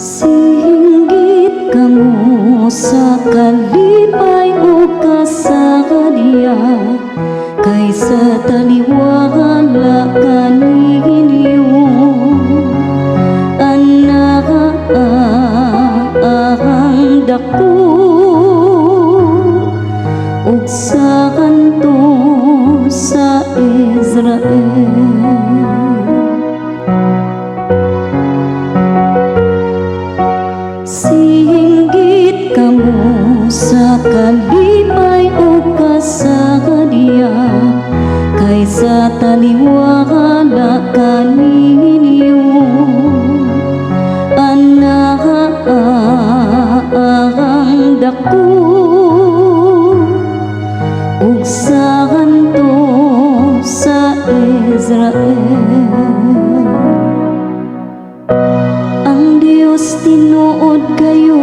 Singgit kamo sa kalipay o kasakadiya, kaysa taliwala kaninyo anak ahang dako ug sa kanto sa Israel. Singgit kamo sa kalipay o kasakadiya, kaysa taliwala kaninyo anak ahang dako ug sa kanto sa Israel. Ang Dios tinuod kayo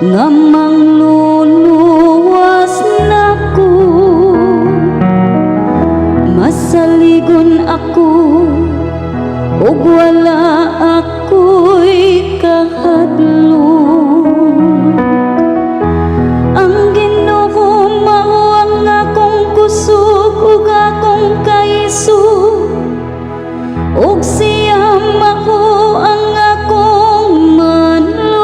nga mangluluwas nako, masaligon ako ug wala ako'y kahadlok. Ang Ginoo mao ang akong kusog ug akong kaisog, ug siya mao ang akong manluluwas.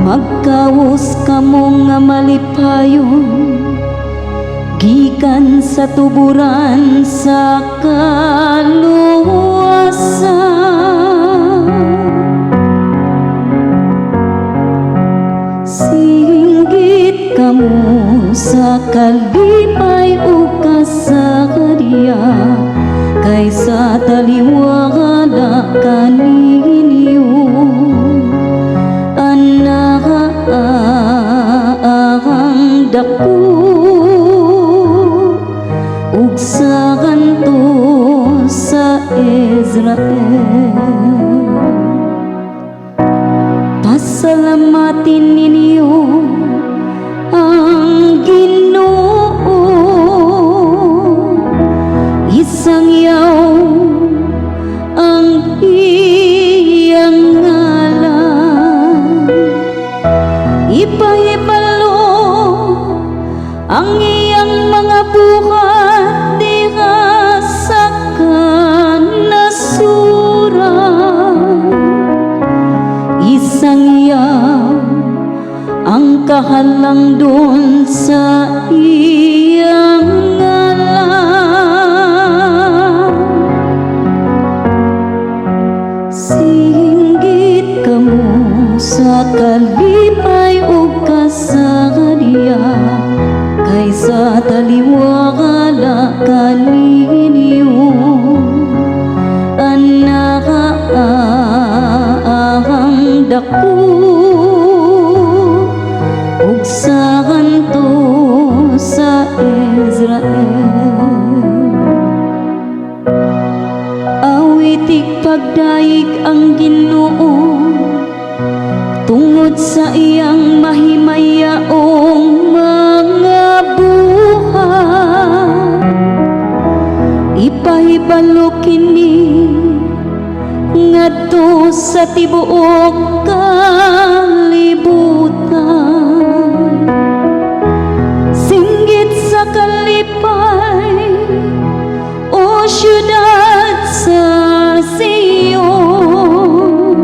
Magkawos kamo nga malipayon gikan sa tuburan sa kaluwasan. Singgit kamo sa kalipay o kasakadiya, kaysa taliwala kaninyo anak ahang dako ug sa kanto sa Israel. Pasalamatin ninyo ang Ginoo, isangyaw ang iyang ngalan, ipahibalo ang iyang mga buhat diha sa kanasuran. Isangyaw ang kahalangdon sa iyang ngalan. Singgit kamo sa kalipay o kasakadiya, kaysa taliwala kaninyo anak ahang dako ug sa kanto sa Israel. Awitig pagdaig ang Ginoo tungod sa iyang mahimayaong mga buhat. Ipahibalo kini ngadto sa tibuok kalibutan. Singgit sa kalipay o syudad sa Sion,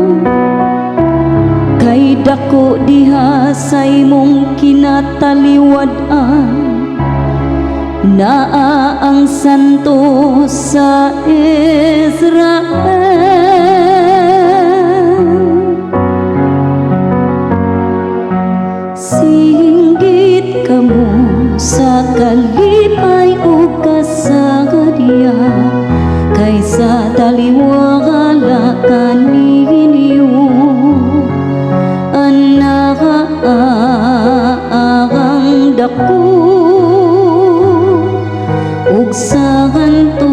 kay dako diha sa imong kinataliwad-an, naa ang santo sa Israel. Singgit kamo sa kalipay o kasakadiya, kaysa taliwala kaninyo anak ahang dako ug sa kanto